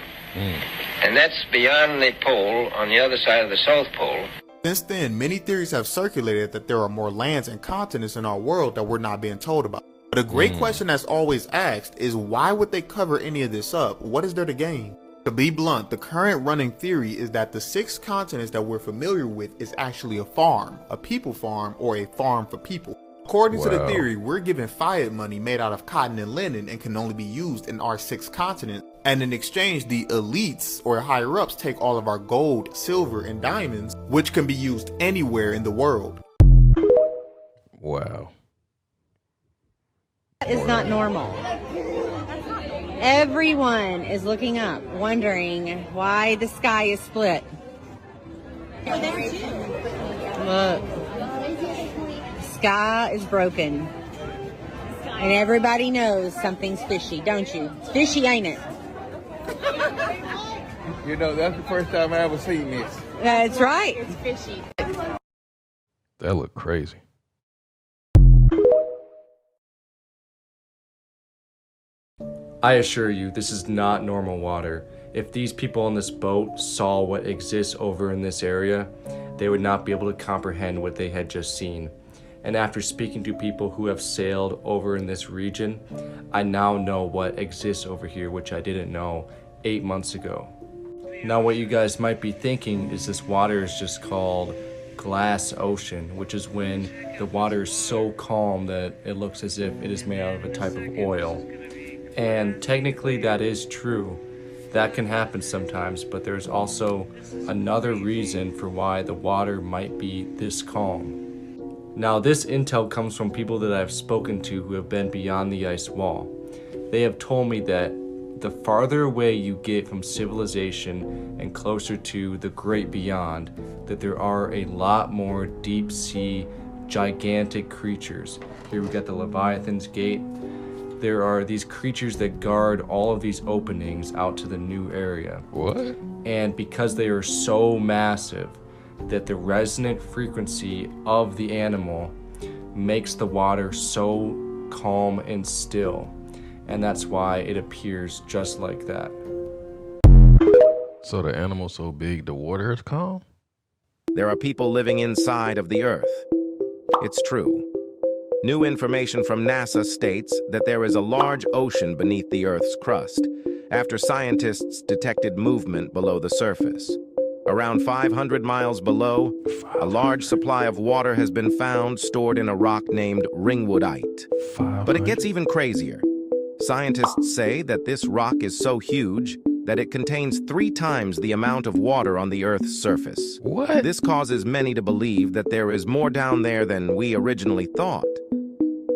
And that's beyond the pole, on the other side of the South Pole. Since then, many theories have circulated that there are more lands and continents in our world that we're not being told about. But a great question that's always asked is, why would they cover any of this up? What is there to gain? To be blunt, the current running theory is that the 6 continents that we're familiar with is actually a farm, a people farm, or a farm for people. According to the theory, we're given fiat money made out of cotton and linen and can only be used in our 6 continents. And in exchange, the elites or higher ups take all of our gold, silver, and diamonds, which can be used anywhere in the world. Wow. That is not normal. Everyone is looking up, wondering why the sky is split. Look. Sky is broken. And everybody knows something's fishy, don't you? It's fishy, ain't it? You know, that's the first time I ever seen this. That's right. It's fishy. That looked crazy. I assure you, this is not normal water. If these people on this boat saw what exists over in this area, they would not be able to comprehend what they had just seen. And after speaking to people who have sailed over in this region, I now know what exists over here, which I didn't know 8 months ago. Now what you guys might be thinking is this water is just called glass ocean, which is when the water is so calm that it looks as if it is made out of a type of oil. And technically that is true. That can happen sometimes, but there's also another reason for why the water might be this calm. Now this intel comes from people that I've spoken to who have been beyond the ice wall. They have told me that the farther away you get from civilization and closer to the great beyond, that there are a lot more deep sea gigantic creatures. Here we got the Leviathan's Gate. There are these creatures that guard all of these openings out to the new area. What? And because they are so massive, that the resonant frequency of the animal makes the water so calm and still, and that's why it appears just like that. So the animal's so big, the water is calm? There are people living inside of the Earth. It's true. New information from NASA states that there is a large ocean beneath the Earth's crust, after scientists detected movement below the surface. Around 500 miles below, a large supply of water has been found stored in a rock named ringwoodite. But it gets even crazier. Scientists say that this rock is so huge that it contains 3 times the amount of water on the Earth's surface. What? This causes many to believe that there is more down there than we originally thought,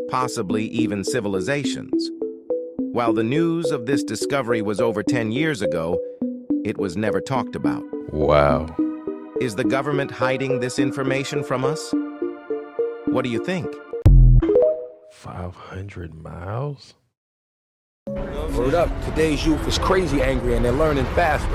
possibly even civilizations. While the news of this discovery was over 10 years ago, it was never talked about. Wow. Is the government hiding this information from us? What do you think? 500 miles? Word up, today's youth is crazy angry and they're learning faster.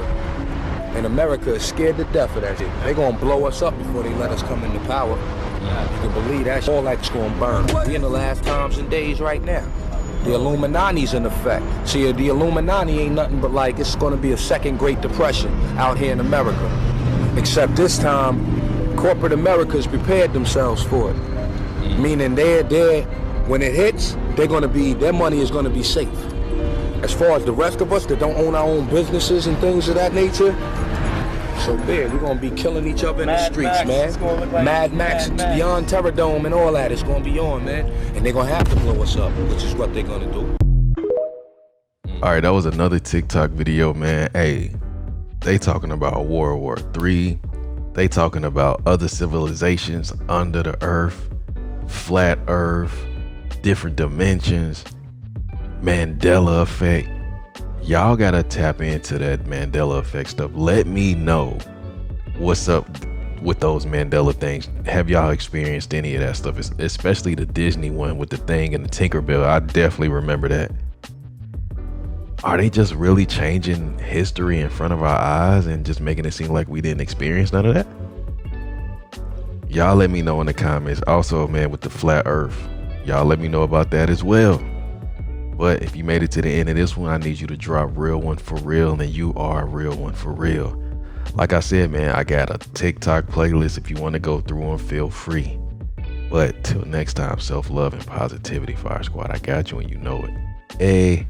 And America is scared to death of that shit. They're gonna blow us up before they let us come into power. You can believe that, all that's gonna burn. We in the last times and days right now. The Illuminati's in effect. See, the Illuminati ain't nothing but like, it's gonna be a second Great Depression out here in America. Except this time, corporate America's prepared themselves for it. Meaning when it hits, their money is gonna be safe. As far as the rest of us that don't own our own businesses and things of that nature, so big, we're gonna be killing each other in the streets, man. Mad Max, Beyond Terror Dome and all that is gonna be on, man. And they're gonna have to blow us up, which is what they're gonna do. All right, that was another TikTok video, man. Hey, they talking about World War III. They talking about other civilizations under the earth, flat earth, different dimensions, Mandela effect. Y'all gotta tap into that Mandela effect stuff. Let me know what's up with those Mandela things. Have y'all experienced any of that stuff? Especially the Disney one with the thing and the Tinkerbell. I definitely remember that. Are they just really changing history in front of our eyes and just making it seem like we didn't experience none of that? Y'all let me know in the comments. Also, man, with the flat earth, y'all let me know about that as well. But if you made it to the end of this one, I need you to drop real one for real, and you are a real one for real. Like I said, man, I got a TikTok playlist. If you want to go through them, feel free. But till next time, self-love and positivity, Fire Squad. I got you and you know it. Hey.